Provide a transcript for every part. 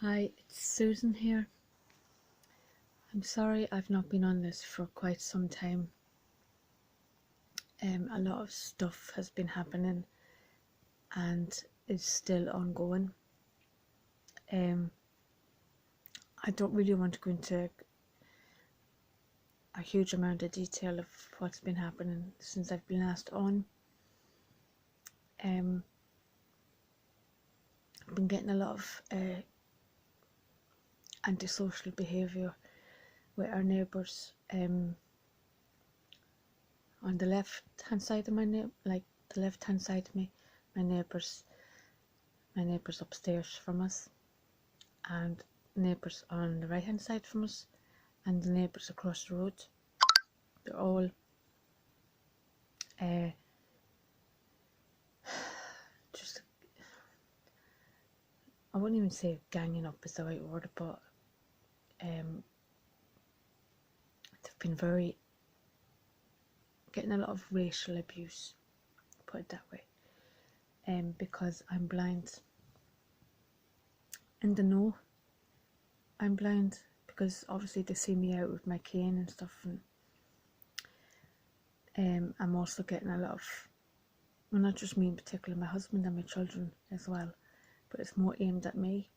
Hi, it's Susan here. I'm sorry I've not been on this for quite some time. A lot of stuff has been happening and is still ongoing. I don't really want to go into a huge amount of detail of what's been happening since I've been last on. I've been getting a lot of antisocial behaviour with our neighbours. On the left hand side of the left hand side of me, my neighbours upstairs from us, and neighbours on the right hand side from us, and the neighbours across the road. They're all just, I wouldn't even say ganging up is the right word, but they've been getting a lot of racial abuse, put it that way, because I'm blind. And they know I'm blind because obviously they see me out with my cane and stuff, and I'm also getting a lot of, well, not just me in particular, my husband and my children as well, but it's more aimed at me,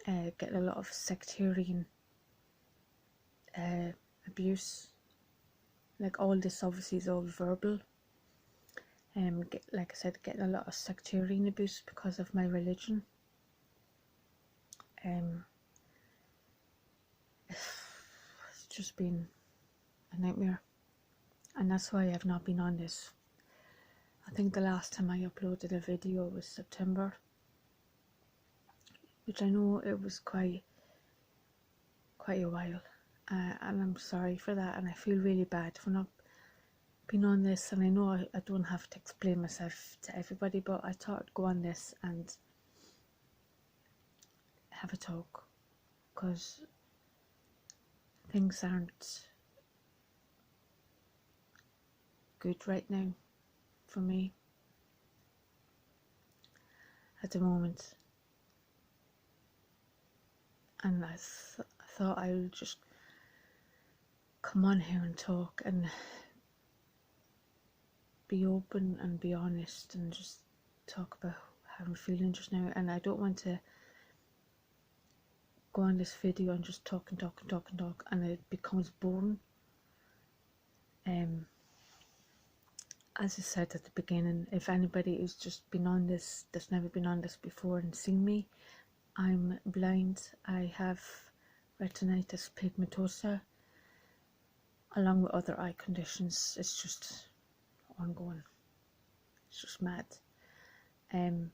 getting a lot of sectarian abuse. Like, all this obviously is all verbal. Like I said, getting a lot of sectarian abuse because of my religion. It's just been a nightmare, and that's why I've not been on this. I think the last time I uploaded a video was September, which I know it was quite a while, and I'm sorry for that, and I feel really bad for not being on this. And I know I don't have to explain myself to everybody, but I thought I'd go on this and have a talk, because things aren't good right now for me at the moment, and I thought I would just come on here and talk and be open and be honest and just talk about how I'm feeling just now. And I don't want to go on this video and just talk and it becomes boring. As I said at the beginning, if anybody who's just been on this, that's never been on this before and seen me, I'm blind. I have retinitis pigmentosa along with other eye conditions. It's just ongoing. It's just mad. You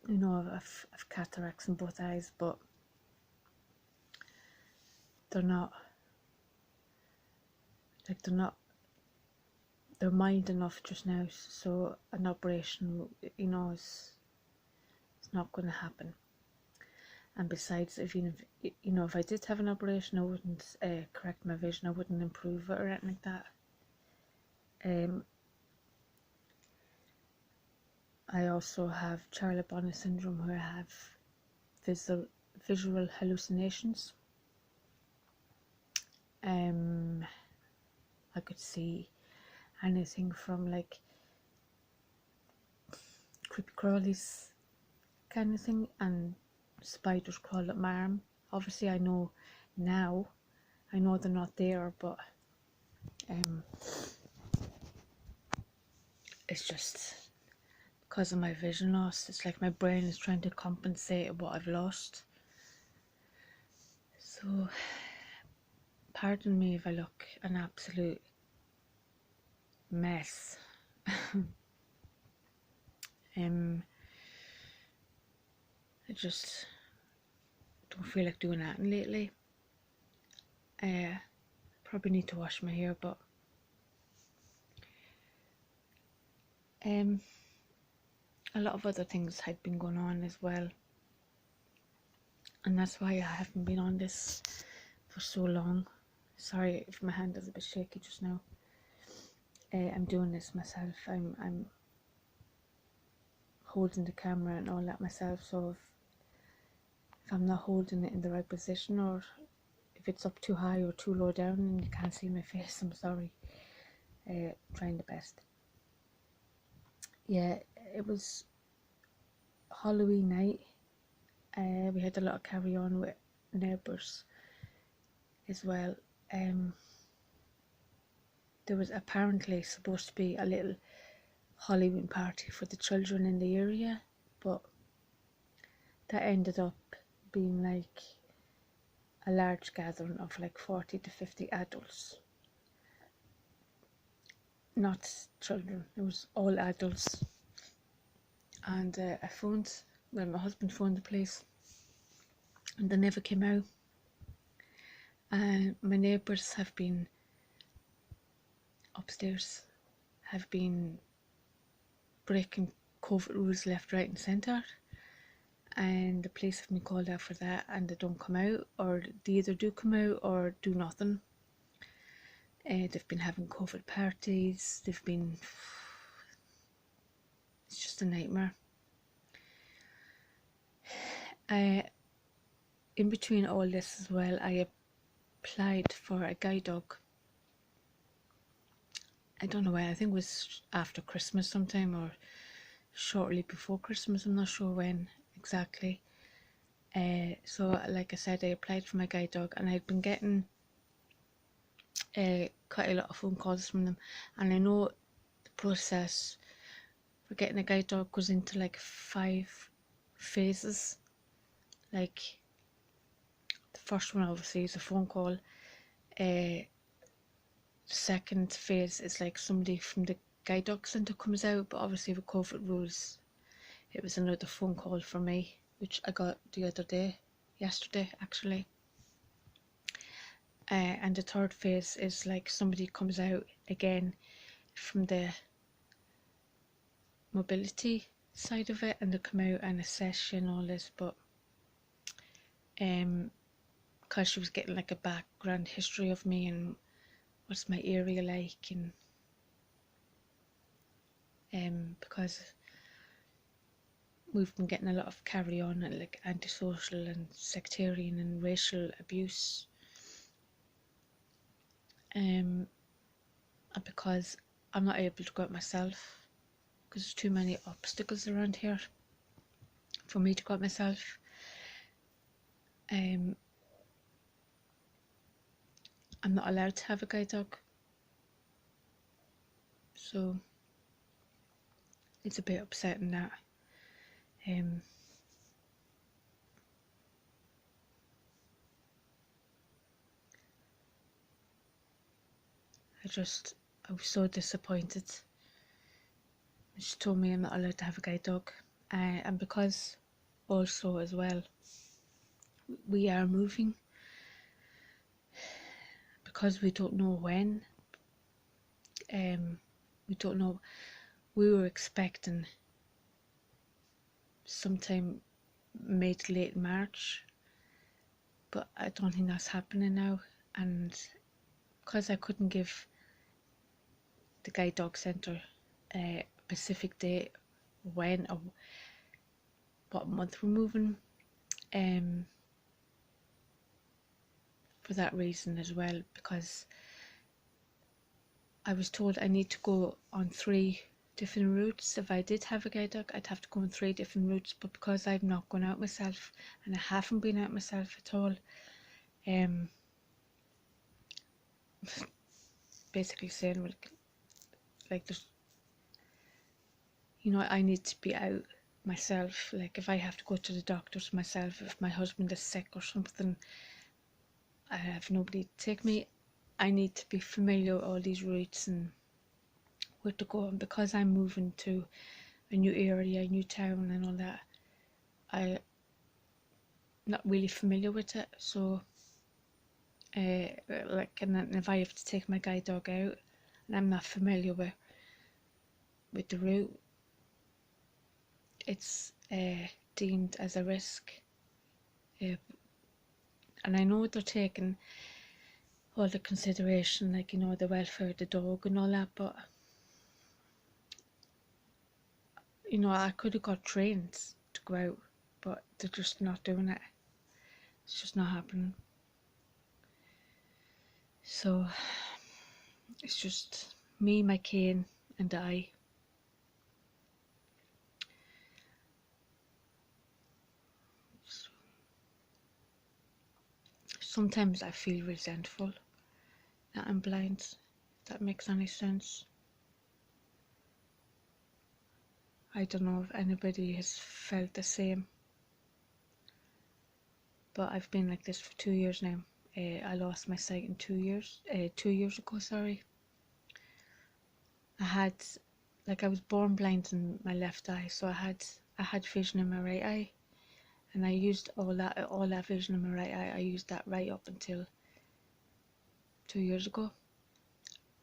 know, I've cataracts in both eyes, but they're mild enough just now, so an operation, you know, is not going to happen. And besides, if I did have an operation, I wouldn't correct my vision, I wouldn't improve it or anything like that. I also have Charlie-Bonnet syndrome, where I have visual hallucinations. I could see anything from like creepy crawlies kind of thing, and spiders crawl up my arm. Obviously I know now, I know they're not there, but it's just because of my vision loss. It's like my brain is trying to compensate what I've lost. So pardon me if I look an absolute mess. I just don't feel like doing that lately. Probably need to wash my hair, but a lot of other things had been going on as well, and that's why I haven't been on this for so long. Sorry if my hand is a bit shaky just now. I'm doing this myself. I'm holding the camera and all that myself, so if I'm not holding it in the right position, or if it's up too high or too low down and you can't see my face, I'm sorry. Trying the best. Yeah, it was Halloween night. We had a lot of carry on with neighbours as well. There was apparently supposed to be a little Halloween party for the children in the area, but that ended up being like a large gathering of like 40 to 50 adults, not children. It was all adults. And my husband phoned the police, and they never came out. And my neighbours have been upstairs, have been breaking COVID rules left, right and centre, and the police have been called out for that, and they don't come out, or they either do come out or do nothing. They've been having COVID parties, it's just a nightmare. In between all this as well, I applied for a guide dog. I don't know when, I think it was after Christmas sometime, or shortly before Christmas, I'm not sure when exactly. So like I said, I applied for my guide dog, and I'd been getting quite a lot of phone calls from them, and I know the process for getting a guide dog goes into like 5 phases. Like the first one obviously is a phone call. The second phase is like somebody from the guide dog centre comes out, but obviously with COVID rules it was another phone call for me, which I got the other day, yesterday actually. And the third phase is like somebody comes out again from the mobility side of it, and they come out and assess you and all this, but because she was getting like a background history of me and what's my area like, and because we've been getting a lot of carry on and like antisocial and sectarian and racial abuse, and because I'm not able to go out myself because there's too many obstacles around here for me to go out myself. I'm not allowed to have a guide dog, so it's a bit upsetting that. I was so disappointed. She told me I'm not allowed to have a guide dog, and because also as well we are moving, because we don't know when, we don't know, we were expecting sometime mid to late March, but I don't think that's happening now. And because I couldn't give the guide dog centre a specific date when or what month we're moving, for that reason as well, because I was told I need to go on 3 different routes. If I did have a guide dog, I'd have to go on 3 different routes, but because I've not gone out myself, and I haven't been out myself at all, basically saying like there's, you know, I need to be out myself. Like if I have to go to the doctors myself, if my husband is sick or something, I have nobody to take me. I need to be familiar with all these routes and where to go, and because I'm moving to a new area, a new town and all that, I'm not really familiar with it. So like, and then if I have to take my guide dog out and I'm not familiar with the route, it's deemed as a risk. And I know they're taking all the consideration, like, you know, the welfare of the dog and all that, but you know, I could have got trains to go out, but they're just not doing it. It's just not happening. So it's just me, my cane, and I. Sometimes I feel resentful that I'm blind, if that makes any sense. I don't know if anybody has felt the same, but I've been like this for 2 years now. I lost my sight in 2 years, 2 years ago, sorry. I was born blind in my left eye, so I had vision in my right eye, and I used all that vision in my right eye. I used that right up until 2 years ago,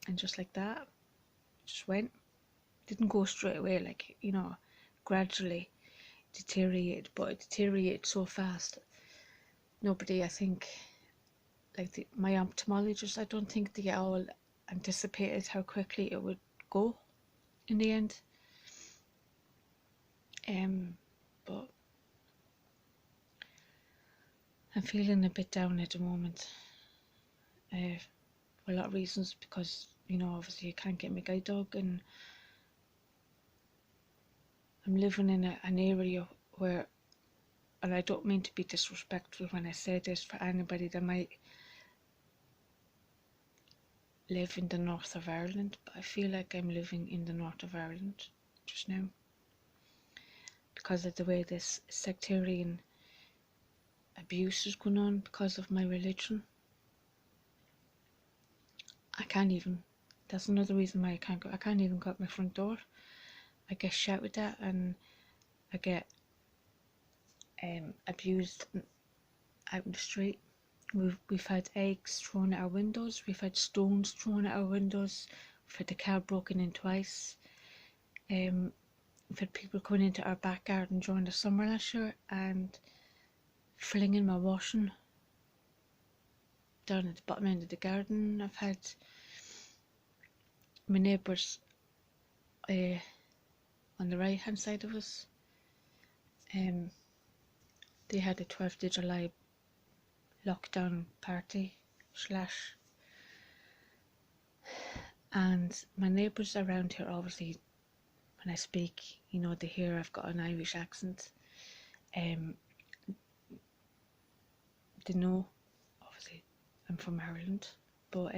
and just like that, just went. Didn't go straight away, like, you know, gradually deteriorated, but it deteriorated so fast. Nobody, I think, like my ophthalmologist, I don't think they all anticipated how quickly it would go in the end. But I'm feeling a bit down at the moment, for a lot of reasons, because, you know, obviously I can't get my guide dog, and I'm living in an area where, and I don't mean to be disrespectful when I say this for anybody that might live in the north of Ireland, but I feel like I'm living in the north of Ireland just now because of the way this sectarian abuse is going on because of my religion. I can't even, that's another reason why I can't even go out my front door. I get shouted at, and I get abused out in the street. We've had eggs thrown at our windows, we've had stones thrown at our windows, we've had the car broken in twice. We've had people coming into our back garden during the summer last year and flinging my washing down at the bottom end of the garden. I've had my neighbours on the right hand side of us, they had a 12th of July lockdown party slash, and my neighbours around here, obviously when I speak, you know, they hear I've got an Irish accent. They know obviously I'm from Ireland, but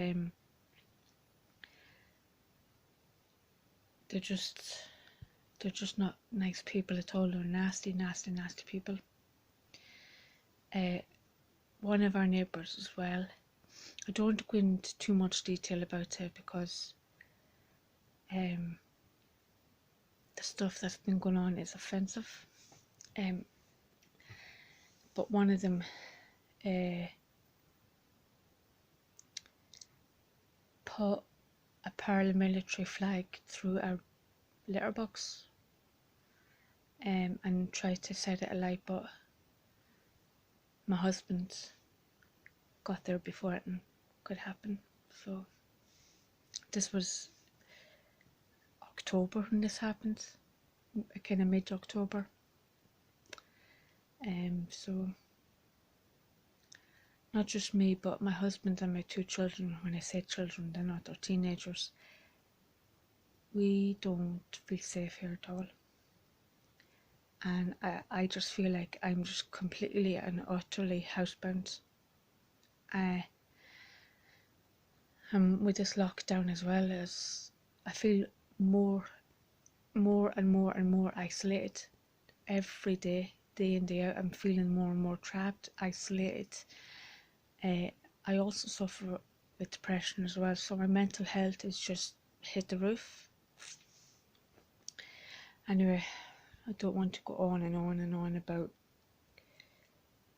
they're just not nice people at all. They're nasty people. One of our neighbours as well, I don't want to go into too much detail about it because the stuff that's been going on is offensive, but one of them put a paramilitary flag through our letterbox and tried to set it alight, but my husband got there before it could happen. So this was October when this happened, kind of mid-October. So not just me, but my husband and my 2 children, when I say children, they're not, they're teenagers, we don't feel safe here at all. And I just feel like I'm just completely and utterly housebound. With this lockdown as well, as I feel more and more isolated every day, day in, day out. I'm feeling more and more trapped, isolated. I also suffer with depression as well, so my mental health is just hit the roof. Anyway, I don't want to go on and on and on about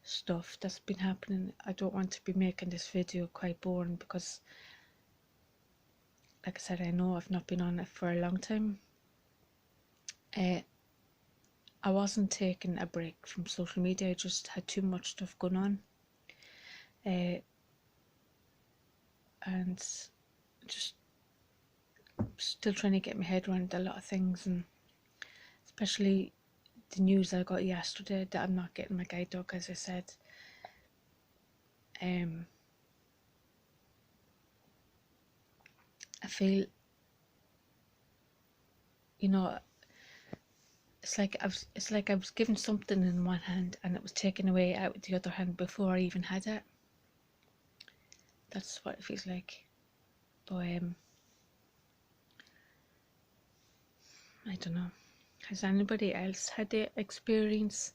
stuff that's been happening. I don't want to be making this video quite boring because, like I said, I know I've not been on it for a long time. I wasn't taking a break from social media, I just had too much stuff going on. And just still trying to get my head around a lot of things, and especially the news I got yesterday that I'm not getting my guide dog, as I said. I feel, you know, it's like I was given something in one hand and it was taken away out with the other hand before I even had it. That's what it feels like. But I don't know. Has anybody else had the experience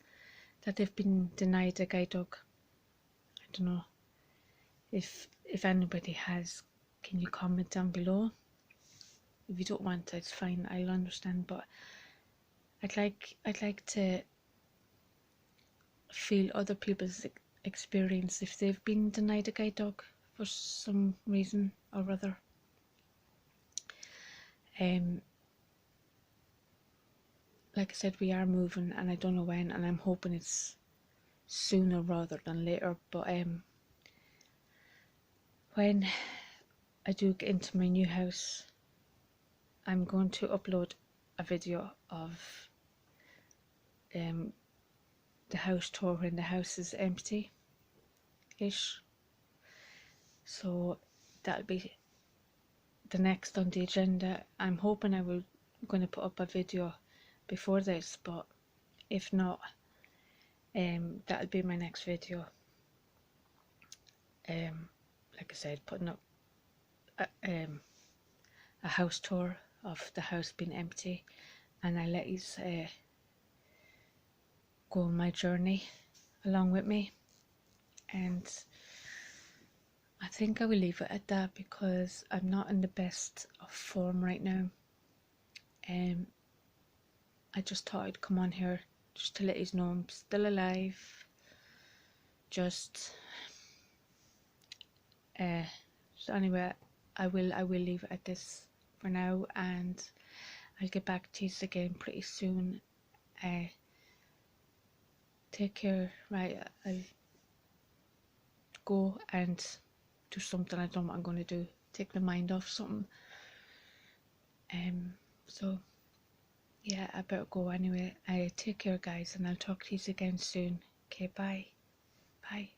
that they've been denied a guide dog? I don't know. If anybody has, can you comment down below? If you don't want it, it's fine. I'll understand. But I'd like to feel other people's experience if they've been denied a guide dog for some reason or other. Like I said, we are moving, and I don't know when, and I'm hoping it's sooner rather than later. But when I do get into my new house, I'm going to upload a video of the house tour when the house is empty-ish. So that'll be the next on the agenda. I'm hoping going to put up a video before this, but if not, that'll be my next video. Like I said, putting up a house tour of the house being empty, and I let you go on my journey along with me. And I think I will leave it at that because I'm not in the best of form right now. I just thought I'd come on here just to let you know I'm still alive. So anyway, I will leave it at this for now, and I'll get back to you again pretty soon. Take care. Right, I'll go and do something I don't know what I'm going to do. Take my mind off something. So yeah, I better go anyway. Take care, guys, and I'll talk to you again soon. Okay, bye. Bye.